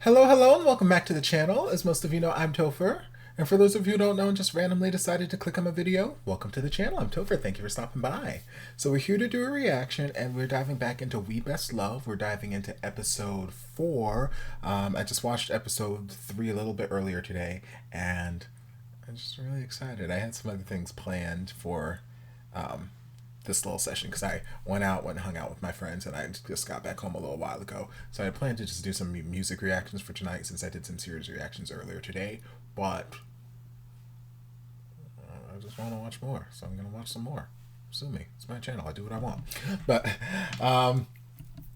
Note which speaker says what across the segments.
Speaker 1: Hello, hello, and welcome back to the channel. As most of you know, I'm Topher. And for those of you who don't know and just randomly decided to click on my video, welcome to the channel. I'm Topher. Thank you for stopping by. So we're here to do a reaction, and we're diving back into We Best Love. We're diving into episode 4. I just watched episode 3 a little bit earlier today, and I'm just really excited. I had some other things planned for um, this little session because I went and hung out with my friends, and I just got back home a little while ago. So I planned to just do some music reactions for tonight since I did some series reactions earlier today. But I just want to watch more, so I'm gonna watch some more. Sue me. It's my channel. I do what I want. But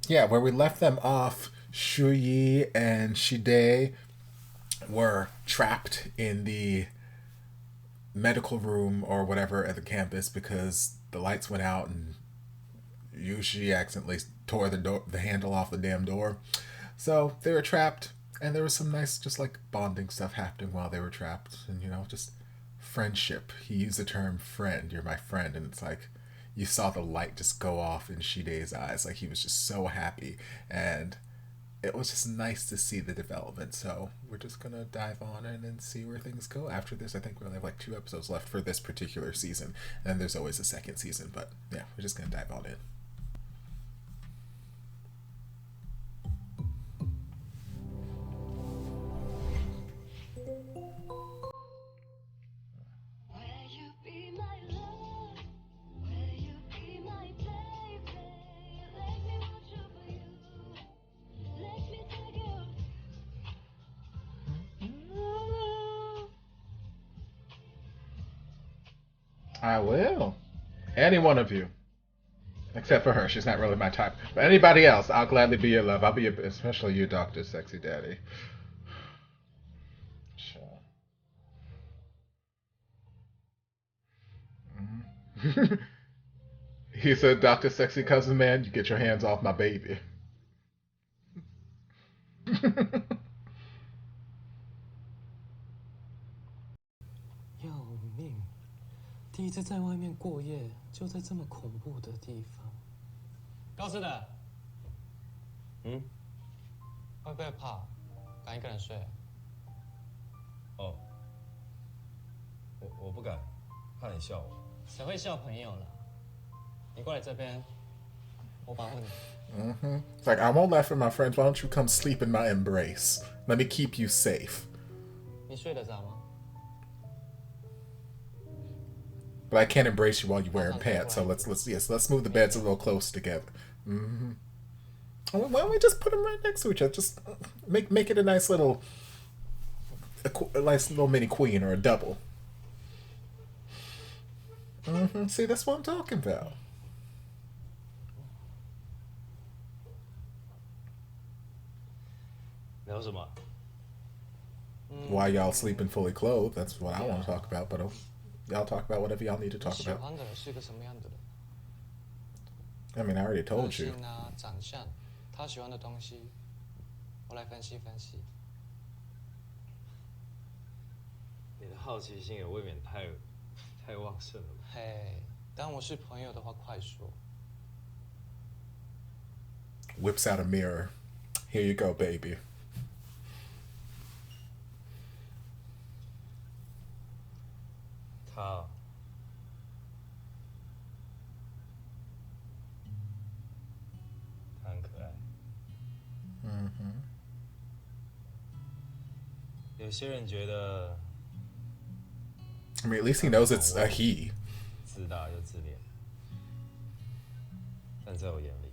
Speaker 1: yeah, where we left them off, Shuyi and Shide were trapped in the medical room or whatever at the campus because the lights went out and Yushi accidentally tore the handle off the damn door. So they were trapped, and there was some nice, just like bonding stuff happening while they were trapped, and just friendship. He used the term friend. You're my friend, and it's like you saw the light just go off in Shide's eyes, like he was just so happy, and it was just nice to see the development. So we're just gonna dive on in and see where things go after this. I think we only have like 2 episodes left for this particular season, and there's always a second season. But yeah, we're just gonna dive on in. I will. Any one of you. Except for her. She's not really my type. But anybody else, I'll gladly be your love. I'll be your, especially you, Dr. Sexy Daddy. Sure. Mm-hmm. He said, Dr. Sexy Cousin Man, you get your hands off my baby.
Speaker 2: 要命！第一次在外面过夜，就在这么恐怖的地方。高斯的，会不会怕？敢一个人睡？
Speaker 3: 哦，我不敢，怕你笑我。
Speaker 2: 谁会笑朋友了？你过来这边，我保护你。
Speaker 1: It's like, I won't laugh at my friends. Why don't you come sleep in my embrace? Let me keep you safe.
Speaker 2: 你睡得着吗？
Speaker 1: But I can't embrace you while you're wearing pants. So let's move the beds a little closer together. Why don't we just put them right next to each other? Just make it a nice little mini queen or a double. See, that's what I'm talking about. Why y'all sleeping fully clothed? That's what I want to talk about. But y'all talk about whatever y'all need to talk about.
Speaker 2: 喜欢的人是个什么样的人？
Speaker 1: I mean, I already told you.
Speaker 2: 个性啊，长相，他喜欢的东西，我来分析分析。
Speaker 3: 你的好奇心也未免太旺盛了吧？
Speaker 2: 嘿，当我是朋友的话，快说。
Speaker 1: Whips out a mirror. Here you go, baby.
Speaker 3: 他很可爱。有些人觉得
Speaker 1: I mean, at least he knows it's a he.
Speaker 3: 自大又自恋，但在我眼里，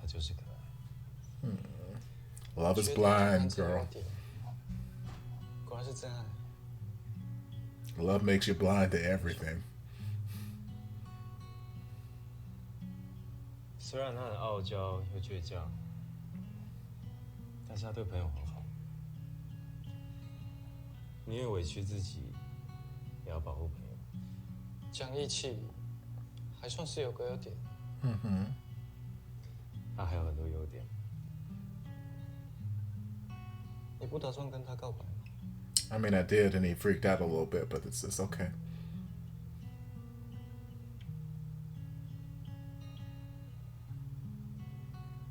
Speaker 3: 他就是可爱。
Speaker 1: Love is blind, girl.
Speaker 2: 果然是真爱。
Speaker 1: Love makes you blind to everything.
Speaker 3: 虽然他很傲娇又倔强，但是他对朋友很好。宁愿委屈自己，也要保护朋友。
Speaker 2: 讲义气，还算是有个优点。
Speaker 3: 他还有很多优点。
Speaker 2: 你不打算跟他告白吗？
Speaker 1: I mean, I did, and he freaked out a little bit, but it's okay.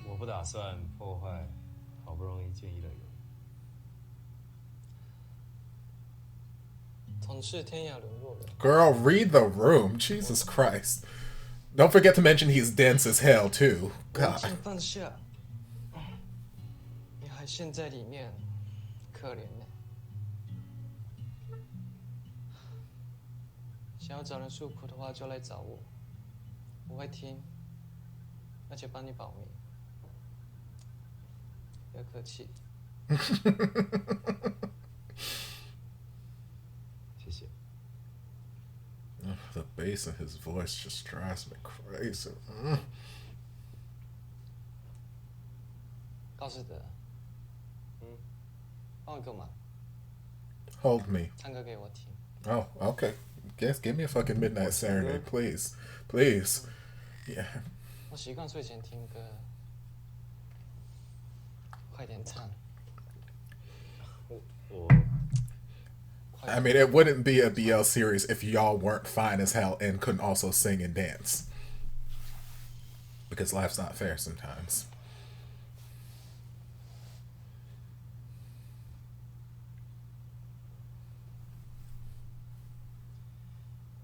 Speaker 3: 我不打算破坏不容易建议了有。
Speaker 2: 同是天涯沦落人。
Speaker 1: Girl, read the room. Jesus Christ. Don't forget to mention he's dense as hell, too.
Speaker 2: 我
Speaker 1: God.
Speaker 2: 请放下，你还陷在里面，可怜呢。想要找人诉苦的话，就来找我，我会听，而且帮你保密。不要客气。
Speaker 3: 谢谢。
Speaker 1: The bass in his voice just drives me crazy.
Speaker 2: 高士德，帮我个忙，
Speaker 1: Hold me.
Speaker 2: 唱歌给我听。
Speaker 1: Oh, okay. Guess give me a fucking midnight serenade, please. Please. Yeah.
Speaker 2: 我习惯睡前听歌，快点唱。
Speaker 3: 我
Speaker 1: I mean, it wouldn't be a BL series if y'all weren't fine as hell and couldn't also sing and dance. Because life's not fair sometimes.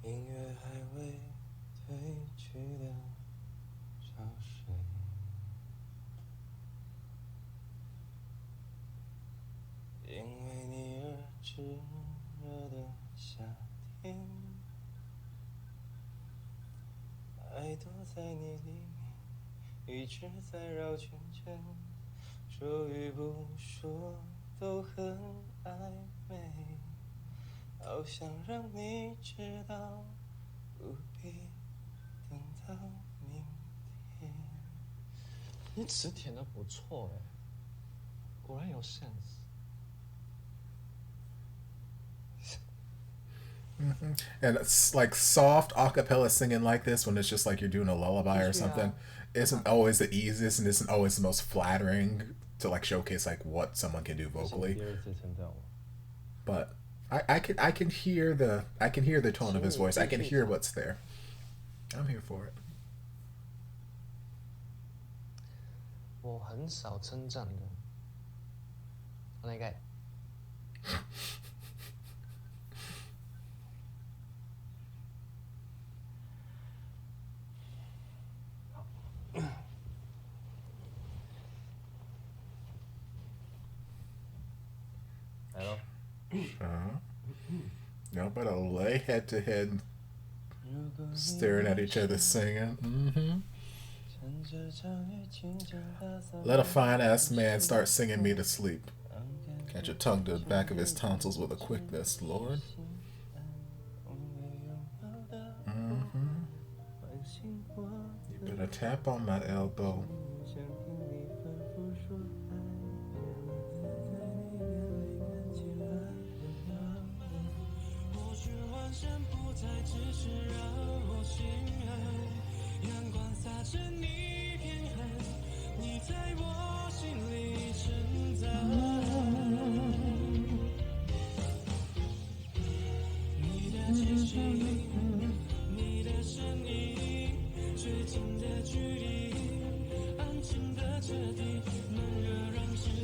Speaker 2: 音乐还未褪去的潮水，因为你而炙热的夏天，爱躲在你里面，一直在绕圈圈，说与不说都很暧昧。 好想让你知道，不必等到明天。你词填的不错哎，果然有 sense。And
Speaker 1: it's like soft acapella singing like this when it's just like you're doing a lullaby or something isn't always the easiest and isn't always the most flattering to like showcase like what someone can do vocally.
Speaker 3: 第二次称赞我。
Speaker 1: But I can hear the tone of his voice. I can hear what's there. I'm here for it.
Speaker 2: 我很少称赞人。お願い。
Speaker 3: 来喽。
Speaker 1: No, but I'll lay head to head, staring at each other singing. Let a fine ass man start singing me to sleep. Catch your tongue to the back of his tonsils with a quickness, Lord. You better tap on my elbow.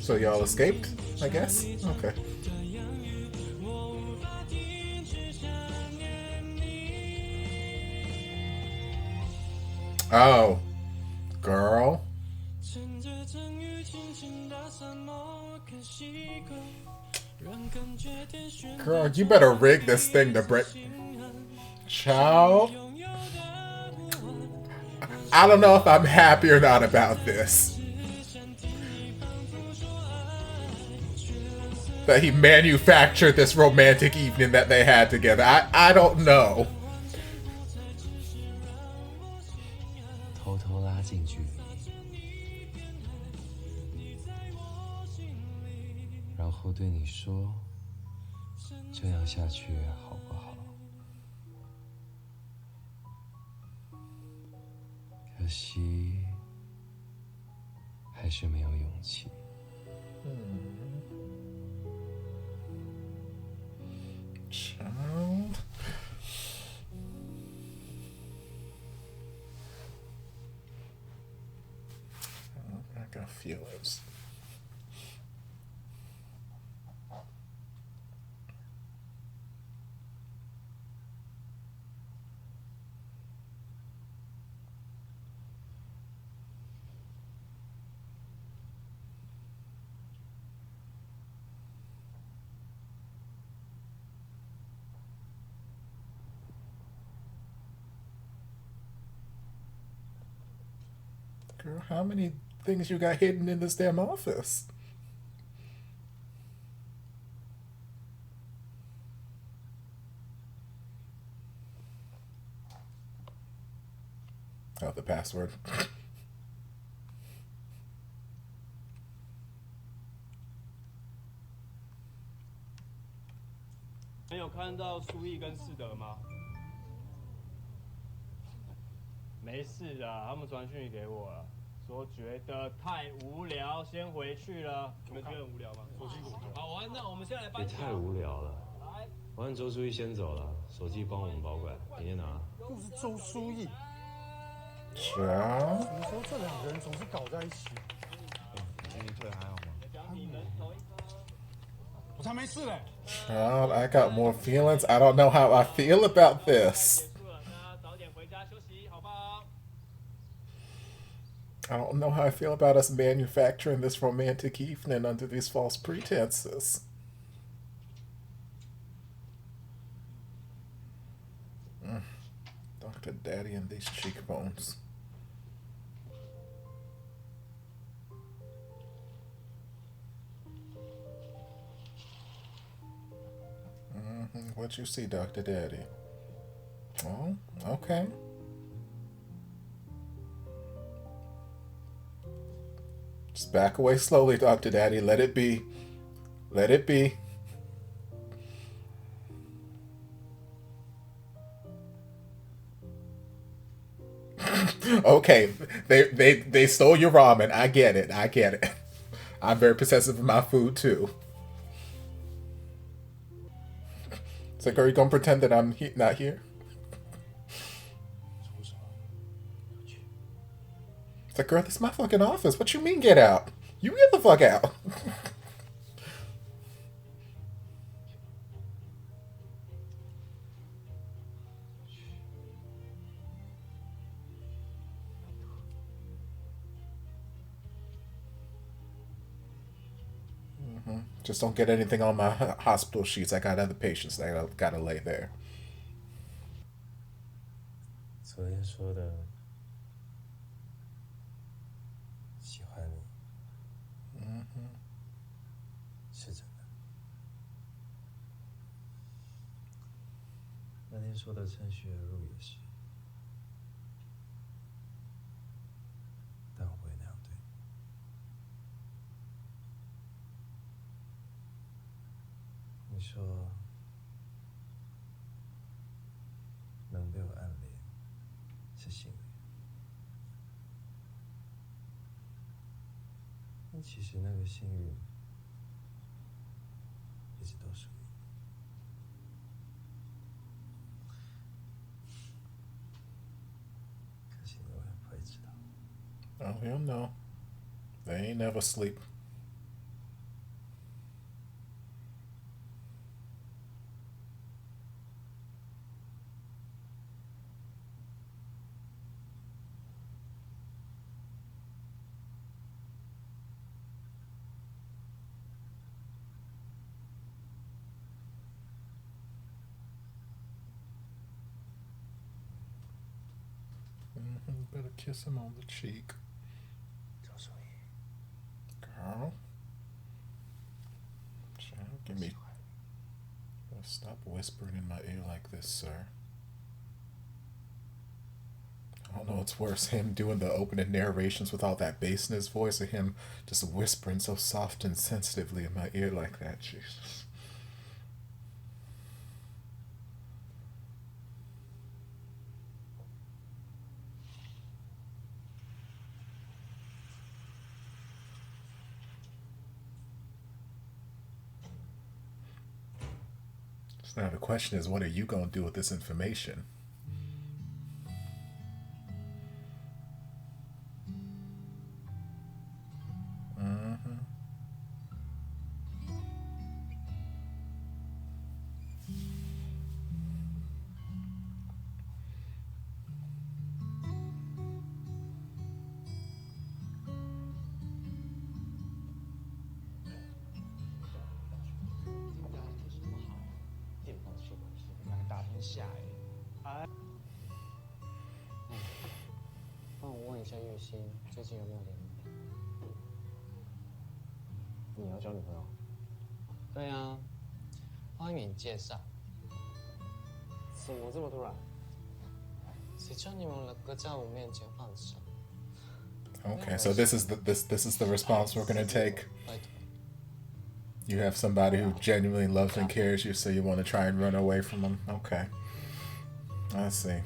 Speaker 1: So y'all escaped, I guess? Okay. Oh, girl. Girl, you better rig this thing to break. Child. I don't know if I'm happy or not about this. That he manufactured this romantic evening that they had together. I don't know.
Speaker 2: 偷偷拉近距离，然后对你说，这样下去好不好？可惜，还是没有勇气。
Speaker 1: Child. I got feelings. Girl, how many things you got hidden in this damn office? Oh, the password.
Speaker 4: 没有看到苏毅跟世德吗？没事的，他们传讯给我了，说觉得太无聊，先回去了。你们觉得很无聊吗？手机给我。好，那我们现在来颁奖。
Speaker 3: 也太无聊了。我和周书毅先走了，手机帮我们保管，明天拿。
Speaker 5: 又是周书毅。
Speaker 1: 什
Speaker 5: 么时候这两个人总是搞在一起？
Speaker 2: 你今天退还好吗？
Speaker 5: 我才没事嘞。
Speaker 1: Child, I got more feelings. I don't know how I feel about this. I don't know how I feel about us manufacturing this romantic evening under these false pretenses. Dr. Daddy and these cheekbones. What you see, Dr. Daddy? Oh, okay. Just back away slowly, Dr. Daddy. Let it be. Let it be. Okay, they stole your ramen. I get it. I get it. I'm very possessive of my food too. It's like, are you gonna pretend that I'm not here? It's like, girl, this is my fucking office. What you mean, get out? You get the fuck out. Just don't get anything on my hospital sheets. I got other patients that I gotta lay there.
Speaker 2: 昨天说的喜欢你，是真的。那天说的趁虚而入也是，但我不会那样对你。你说能被我暗恋是幸运，但其实那个幸运一直都属于你，可惜你永远不会知道。
Speaker 1: Oh, he'll know. They ain't never sleep. Better kiss him on the cheek.
Speaker 2: 周书毅，
Speaker 1: Girl. Child, give me. Stop whispering in my ear like this, sir. I don't know what's worse, him doing the opening narrations with all that bass in his voice, or him just whispering so soft and sensitively in my ear like that. Jesus. So now the question is, what are you going to do with this information?
Speaker 2: 心，最近有没有联络？你要交女朋友？对啊，欢迎你介绍。怎么这么突然？谁叫你们两个在我面前放手？
Speaker 1: Okay, so this is the response we're gonna take. You have somebody who genuinely loves and cares you, so you want to try and run away from them. Okay, I see.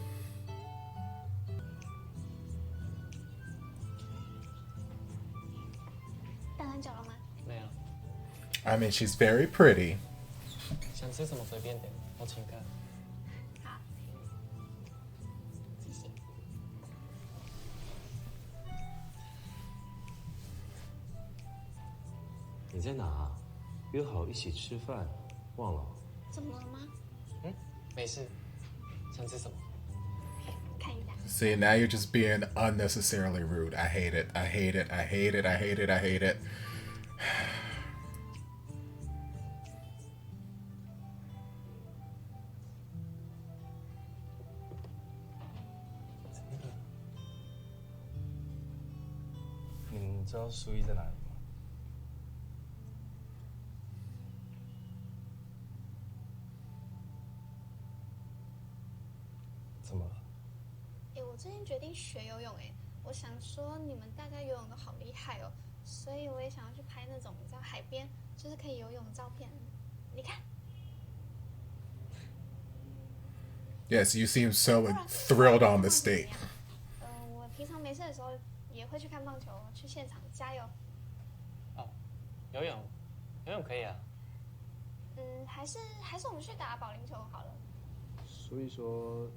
Speaker 1: I mean, she's very pretty.
Speaker 2: 想吃什么随便点，我请客。
Speaker 6: 好，谢谢。
Speaker 3: 你在哪？约好一起吃饭，忘了？
Speaker 6: 怎么了吗？
Speaker 2: 嗯，没事。想吃什么？
Speaker 6: 看一下。
Speaker 1: See, now you're just being unnecessarily rude. I hate it. I hate it. I hate it. I hate it. I hate it.
Speaker 2: 你知道苏毅在哪里吗？怎么了？
Speaker 6: 我最近决定学游泳，我想说你们大家游泳都好厉害哦，所以我也想要去拍那种在海边就是可以游泳的照片。你看。
Speaker 1: Yes, you seem so thrilled on this date.
Speaker 6: 我平常没事的时候也会去看棒球，去现场加油。
Speaker 2: 哦，游泳可以啊。
Speaker 6: 还是我们去打保龄球好了。
Speaker 3: 所以说，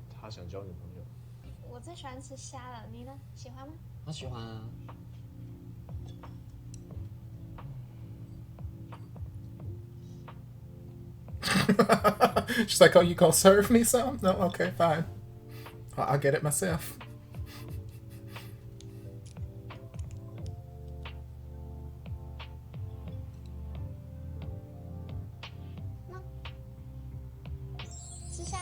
Speaker 3: 他想交女朋友。
Speaker 6: 我最喜欢吃虾了，你呢？喜欢吗？
Speaker 2: 我喜欢啊。
Speaker 1: She's like, oh, you gonna serve me some? No, okay, fine. I'll get it myself.
Speaker 6: 吃虾。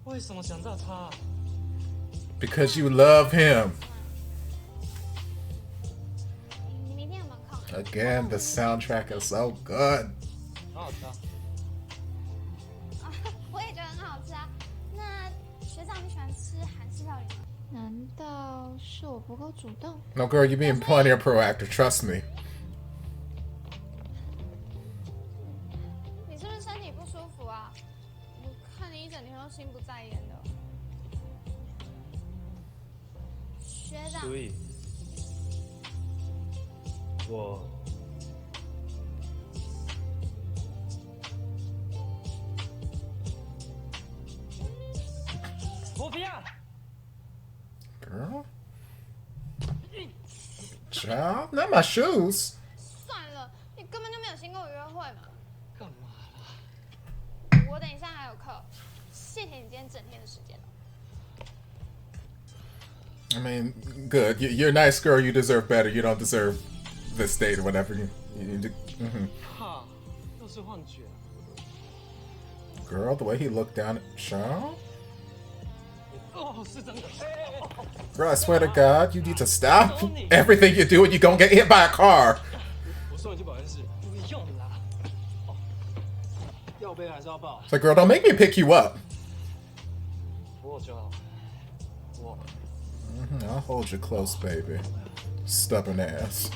Speaker 2: 为什么想到他
Speaker 1: Because you love him.
Speaker 6: 你明天有没有空啊？
Speaker 1: Again, the soundtrack is so good.
Speaker 2: 好好吃啊！
Speaker 6: 我也觉得很好吃啊。那学长，你喜欢吃韩式料理吗？难道是我不够主动？
Speaker 1: No, girl, you're being plenty of proactive. Trust me.
Speaker 6: 你是不是身体不舒服啊？我看你一整天都心不在焉的。学长。
Speaker 3: 所以，我
Speaker 2: 不要。
Speaker 1: Girl? Child? Not my shoes.
Speaker 6: 算了，你根本就没有心跟我约会嘛。
Speaker 2: 干嘛啦？
Speaker 6: 我等一下还有课，谢谢你今天整天的时间。
Speaker 1: I mean, good. You're a nice girl. You deserve better. You don't deserve this date or whatever.
Speaker 2: 哈，又是幻觉。
Speaker 1: Girl, the way he looked down at Child?
Speaker 2: 哦，是真的。
Speaker 1: Girl, I swear to God, you need to stop everything you do and you're gonna get hit by a car.
Speaker 2: 我送你去保健室。不用啦。要背还是要抱？
Speaker 1: It's like, girl, don't make me pick you up.
Speaker 2: 我就好。我。
Speaker 1: I'll hold you close, baby. Stubborn ass.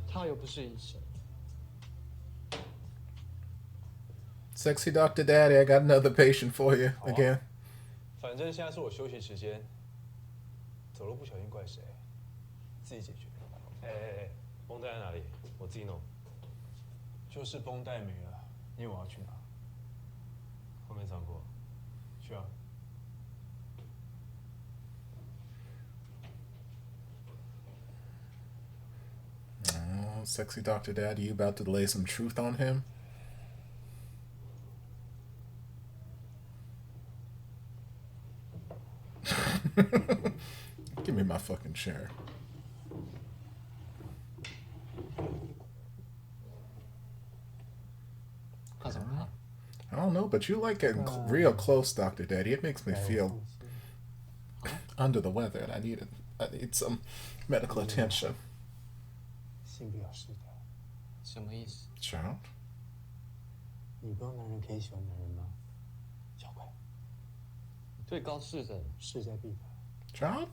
Speaker 2: 他又不是医生。
Speaker 1: Sexy Dr. Daddy, I got another patient for you again.
Speaker 7: 反正现在是我休息时间，走路不小心怪谁？自己解决。
Speaker 3: 哎，绷带在哪里？我自己弄。
Speaker 7: 就是绷带没了，因为我要去拿。
Speaker 3: 后面仓库。
Speaker 7: 去啊。
Speaker 1: Oh, sexy Dr. Daddy, you about to lay some truth on him? Give me my fucking chair. I don't know. know, but you like getting real close, Dr. Daddy. It makes me feel under the weather, and I need some medical attention.
Speaker 7: 性比较失调，
Speaker 2: 什么意思？
Speaker 1: Child?
Speaker 7: 你不知道男人可以喜欢男人吗？小怪，
Speaker 2: 最高是人，
Speaker 7: 势在必得。
Speaker 1: Child?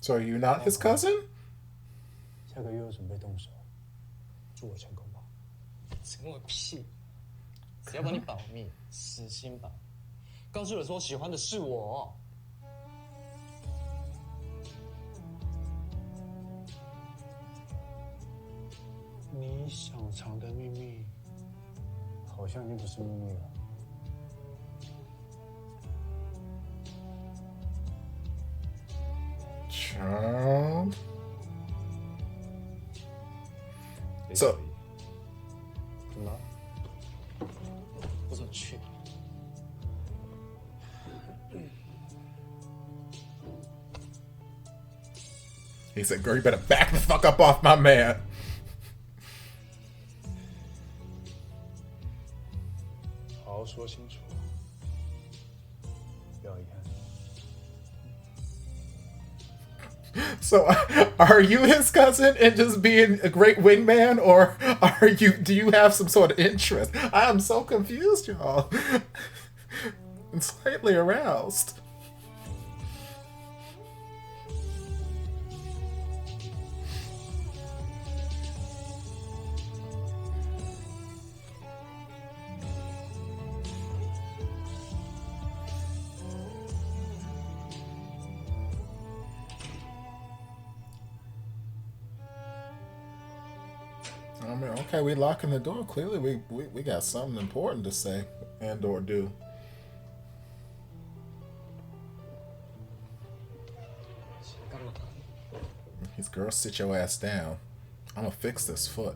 Speaker 1: So are you not his cousin?
Speaker 7: 下个月我准备动手，祝我成功吧。
Speaker 2: 成我屁！只要帮你保密，死心吧。告诉我说喜欢的是我。
Speaker 7: 你想藏的秘密，好像已经不是秘密了。
Speaker 1: Child? So,
Speaker 7: 怎么？
Speaker 2: 我怎么去？
Speaker 1: he said, girl, you better back the fuck up off my man.
Speaker 7: 好好说清楚，不要遗憾。
Speaker 1: So, are you his cousin and just being a great wingman, or do you have some sort of interest? I am so confused, y'all. And slightly aroused. I mean, okay, we locking the door. Clearly, we got something important to say and or do. These girls, sit your ass down. I'm gonna fix this foot.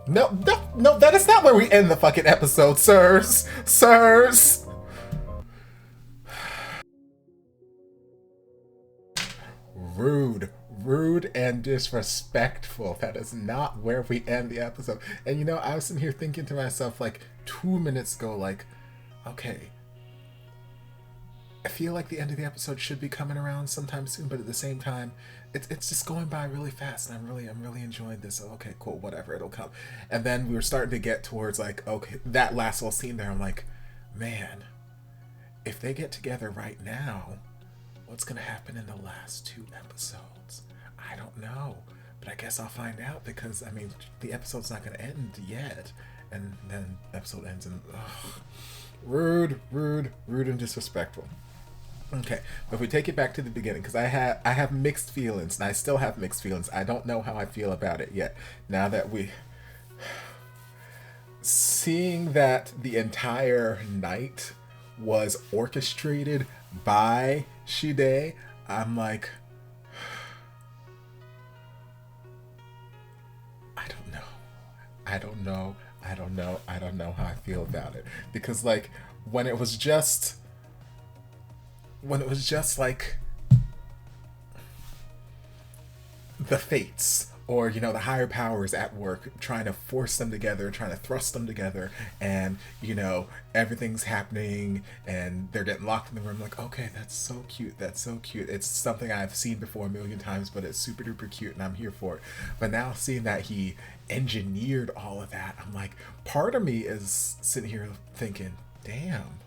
Speaker 1: No, that is not where we end the fucking episode, sirs. Sirs. Rude and disrespectful. That is not where we end the episode. And you know, I was sitting here thinking to myself like 2 minutes ago, like, okay, I feel like the end of the episode should be coming around sometime soon, but at the same time, it's just going by really fast, and I'm really enjoying this. Okay, cool, whatever, it'll come. And then we were starting to get towards like, okay, that last little scene there, I'm like, man, if they get together right now, what's gonna happen in the last 2 episodes? I don't know, but I guess I'll find out, because I mean, the episode's not gonna end yet, and then the episode ends and rude and disrespectful. Okay, but if we take it back to the beginning, because I have mixed feelings, and I still have mixed feelings. I don't know how I feel about it yet. Now that seeing that the entire night was orchestrated by Shide, I'm like, I don't know how I feel about it, because like when it was just like the fates, or you know, the higher powers at work trying to force them together, trying to thrust them together, and you know, everything's happening and they're getting locked in the room, like, okay, that's so cute, it's something I've seen before a million times, but it's super duper cute and I'm here for it. But now seeing that he engineered all of that, I'm like, part of me is sitting here thinking, damn,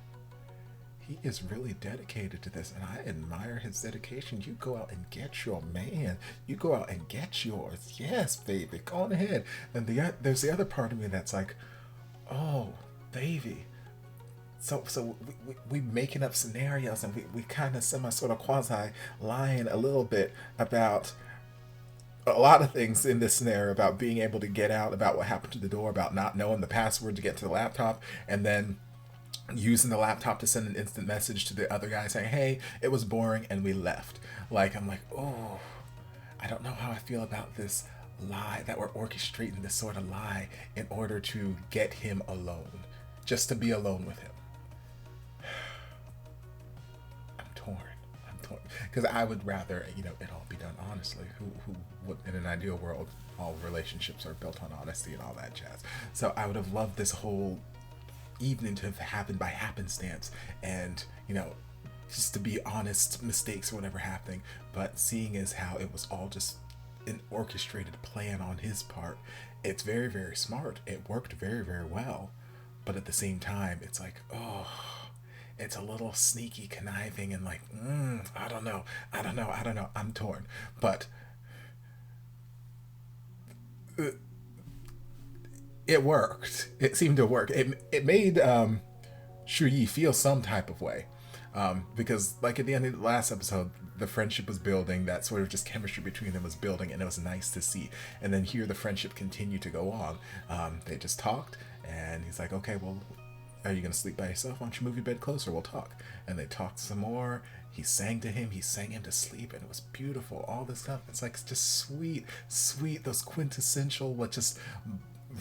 Speaker 1: he is really dedicated to this, and I admire his dedication. You go out and get your man. You go out and get yours. Yes, baby, go on ahead. And there's the other part of me that's like, oh, baby. So we making up scenarios, and we kind of sort of quasi lying a little bit about a lot of things in this scenario, about being able to get out, about what happened to the door, about not knowing the password to get to the laptop, and then using the laptop to send an instant message to the other guy saying, hey, it was boring and we left. Like, I'm like, oh, I don't know how I feel about this lie, that we're orchestrating this sort of lie in order to get him alone, just to be alone with him. I'm torn. point, because I would rather, you know, it all be done honestly. Who would, in an ideal world, all relationships are built on honesty and all that jazz. So I would have loved this whole evening to have happened by happenstance, and, you know, just to be honest, mistakes or whatever happening. But seeing as how it was all just an orchestrated plan on his part, it's very, very smart. It worked very, very well. But at the same time, it's like, oh, it's a little sneaky, conniving, and like, I don't know. I'm torn. But it worked. It seemed to work. It made Shu Yi feel some type of way. Because, like, at the end of the last episode, the friendship was building, that sort of just chemistry between them was building, and it was nice to see. And then here the friendship continued to go on. They just talked, and he's like, okay, well, are you going to sleep by yourself? Why don't you move your bed closer? We'll talk. And they talked some more. He sang to him. He sang him to sleep, and it was beautiful. All this stuff. It's like just sweet, those quintessential, what just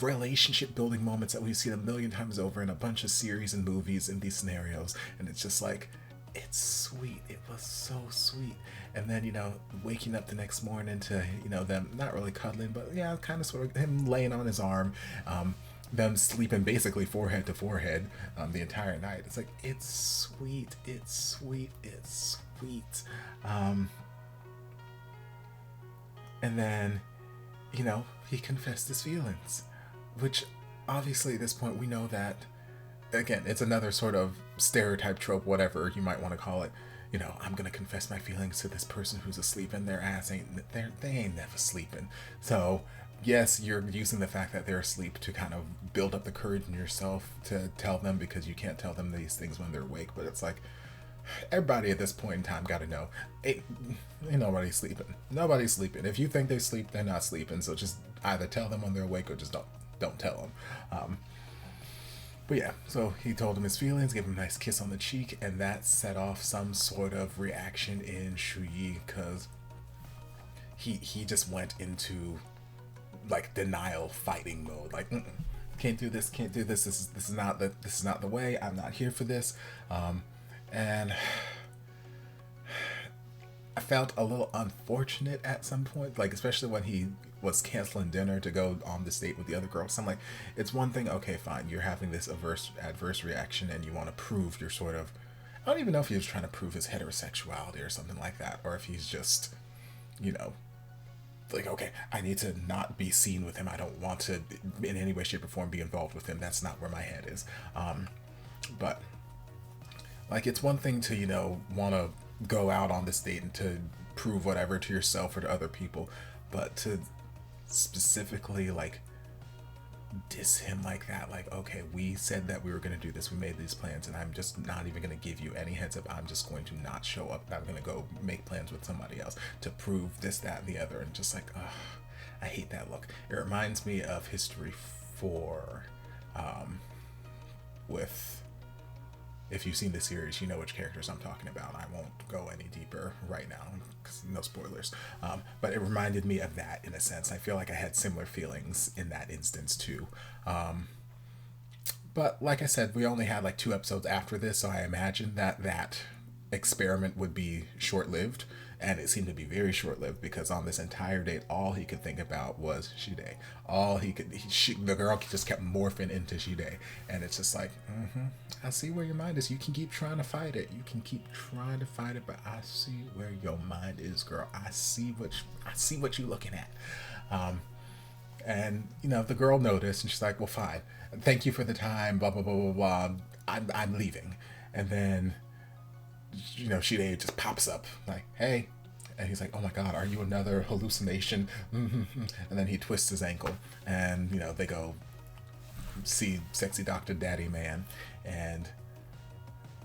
Speaker 1: relationship building moments that we've seen a million times over in a bunch of series and movies in these scenarios. And it's just like, it's sweet. It was so sweet. And then, you know, waking up the next morning to, you know, them not really cuddling, but yeah, kind of sort of him laying on his arm, them sleeping basically forehead to forehead the entire night. It's like, it's sweet. And then, you know, he confessed his feelings, which obviously at this point we know that, again, it's another sort of stereotype trope, whatever you might want to call it. You know, I'm gonna confess my feelings to this person who's asleep, and their ass they ain't never sleeping. So yes, you're using the fact that they're asleep to kind of build up the courage in yourself to tell them, because you can't tell them these things when they're awake. But it's like, everybody at this point in time got to know, ain't nobody sleeping. Nobody's sleeping. If you think they sleep, they're not sleeping. So just either tell them when they're awake, or just don't tell them. But yeah, so he told him his feelings, gave him a nice kiss on the cheek, and that set off some sort of reaction in Shu Yi, because he just went into like denial fighting mode, like, can't do this, this is not the way, I'm not here for this. And I felt a little unfortunate at some point, like especially when he was canceling dinner to go on this date with the other girls. So I'm like, it's one thing, okay, fine, you're having this adverse reaction and you want to prove your sort of, I don't even know if he was trying to prove his heterosexuality or something like that, or if he's just, you know, like, okay, I need to not be seen with him, I don't want to in any way, shape, or form be involved with him, that's not where my head is. But like, it's one thing to, you know, want to go out on this date and to prove whatever to yourself or to other people, but to specifically like diss him like that, like, okay, we said that we were going to do this, we made these plans, and I'm just not even going to give you any heads up, I'm just going to not show up, I'm going to go make plans with somebody else to prove this, that, and the other. And just like, I hate that look. It reminds me of History 4, with, if you've seen the series, you know which characters I'm talking about. I won't go any deeper right now, because no spoilers. But it reminded me of that in a sense. I feel like I had similar feelings in that instance too. But like I said, we only had like 2 episodes after this, so I imagined that that experiment would be short-lived, and it seemed to be very short-lived, because on this entire date, all he could think about was Shide. The girl just kept morphing into Shide, and it's just like, I see where your mind is. You can keep trying to fight it. But I see where your mind is, girl. I see what you're looking at. And you know, the girl noticed, and she's like, well, fine. Thank you for the time. Blah blah blah blah blah. I'm leaving, and then, you know, Shide just pops up like, hey, and he's like, oh my god, are you another hallucination? And then he twists his ankle, and you know, they go see Sexy Dr. Daddy Man, and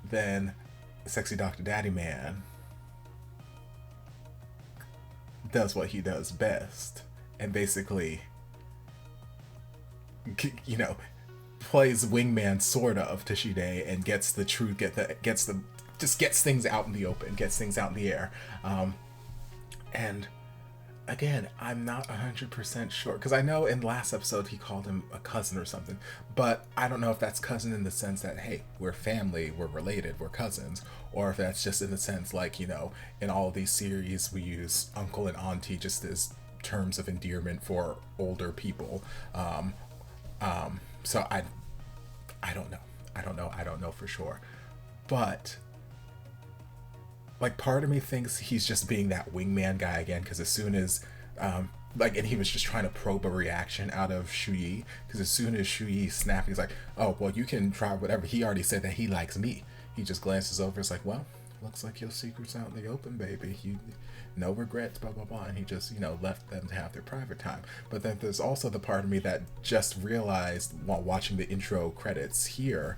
Speaker 1: then Sexy Dr. Daddy Man does what he does best, and basically, you know, plays wingman sort of to Shide, and gets the truth, just gets things out in the open, gets things out in the air. And again, I'm not 100% sure, because I know in last episode he called him a cousin or something, but I don't know if that's cousin in the sense that, hey, we're family, we're related, we're cousins, or if that's just in the sense like, you know, in all of these series we use uncle and auntie just as terms of endearment for older people. So I don't know. I don't know for sure. But like, part of me thinks he's just being that wingman guy again, because as soon as like, and he was just trying to probe a reaction out of Shuyi, because as soon as Shuyi snapped, he's like, oh, well, you can try whatever. He already said that he likes me. He just glances over, it's like, well, looks like your secret's out in the open, baby. You, no regrets, blah, blah, blah. And he just, you know, left them to have their private time. But then there's also the part of me that just realized while watching the intro credits here,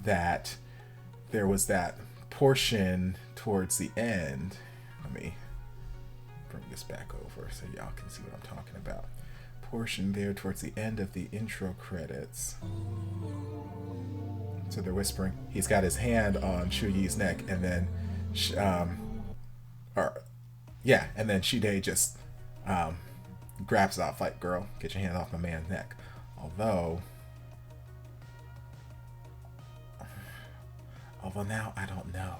Speaker 1: that there was that portion towards the end. Let me bring this back over so y'all can see what I'm talking about. Portion there towards the end of the intro credits. So they're whispering. He's got his hand on Shuyi's neck, and then, and then Shide just grabs it off, like, girl, get your hand off my man's neck. Although now I don't know.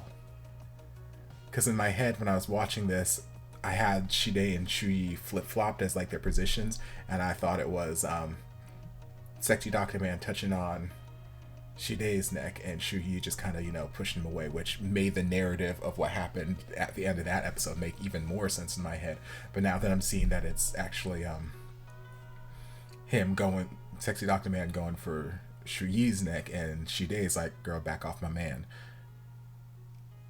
Speaker 1: Because in my head, when I was watching this, I had Shide and Shuyi flip-flopped as like their positions, and I thought it was Sexy Dr. Man touching on Shide's neck and Shuyi just kind of, you know, pushing him away, which made the narrative of what happened at the end of that episode make even more sense in my head. But now that I'm seeing that it's actually him going, Sexy Dr. Man going for Shuyi's neck, and Shide's like, girl, back off my man,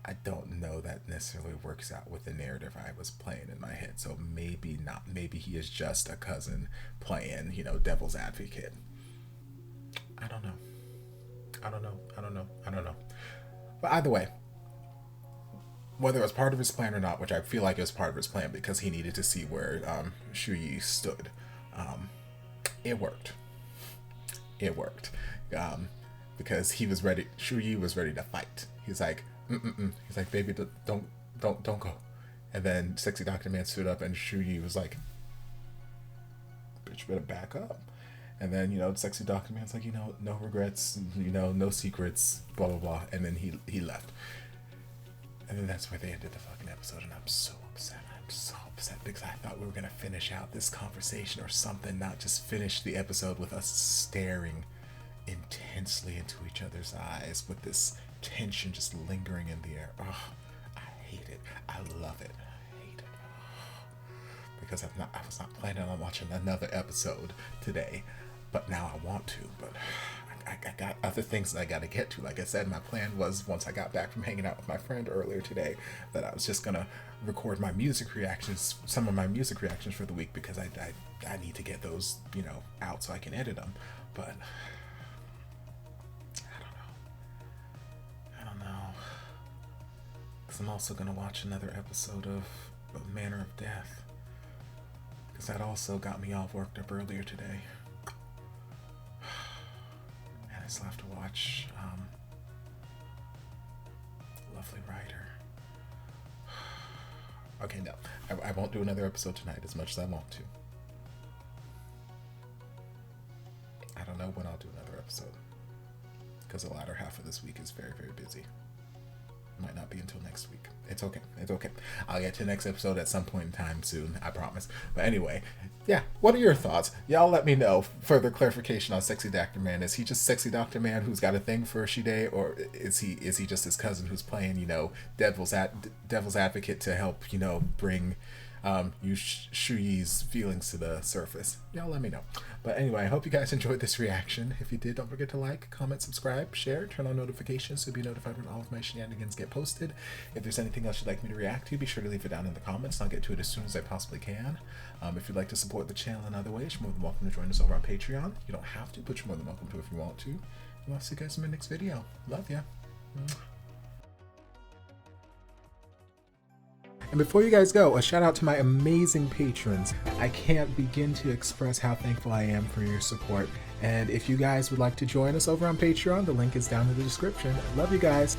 Speaker 1: I don't know that necessarily works out with the narrative I was playing in my head. So maybe not. Maybe he is just a cousin playing, you know, devil's advocate. I don't know. But either way, whether it was part of his plan or not, which I feel like it was part of his plan because he needed to see where Shuyi stood, it worked. Because he was ready. Shuyi was ready to fight. He's like, He's like, baby, don't go. And then Sexy Dr. Man stood up, and Shuyi was like, bitch, better back up. And then, you know, Sexy Dr. Man's like, you know, no regrets, you know, no secrets, blah, blah, blah. And then he left. And then that's where they ended the fucking episode, and I'm so upset. Because I thought we were going to finish out this conversation or something, not just finish the episode with us staring intensely into each other's eyes with this tension just lingering in the air. Oh, I hate it. I love it. I hate it. Because I was not planning on watching another episode today, but now I want to. But I got other things that I got to get to. Like I said, my plan was, once I got back from hanging out with my friend earlier today, that I was just gonna record my music reactions, some of my music reactions for the week, because I need to get those, you know, out so I can edit them. But I don't know. Because I'm also gonna watch another episode of Manner of Death, because that also got me all worked up earlier today. And I still have to watch Lovely Rider. Okay, no, I won't do another episode tonight as much as I want to. I don't know when I'll do another episode, because the latter half of this week is very, very busy. Might not be until next week. It's okay. I'll get to the next episode at some point in time soon, I promise. But anyway, yeah, what are your thoughts? Y'all let me know. Further clarification on Sexy Dr. Man. Is he just Sexy Dr. Man who's got a thing for Shide, or is he just his cousin who's playing, you know, devil's advocate to help, you know, bring Shuyi's feelings to the surface? Y'all let me know. But anyway, I hope you guys enjoyed this reaction. If you did, don't forget to like, comment, subscribe, share, turn on notifications to be notified when all of my shenanigans get posted. If there's anything else you'd like me to react to, be sure to leave it down in the comments, and I'll get to it as soon as I possibly can. If you'd like to support the channel in other ways, you're more than welcome to join us over on Patreon. You don't have to, but you're more than welcome to if you want to. And I'll see you guys in my next video. Love ya. And before you guys go, a shout out to my amazing patrons. I can't begin to express how thankful I am for your support. And if you guys would like to join us over on Patreon, the link is down in the description. Love you guys.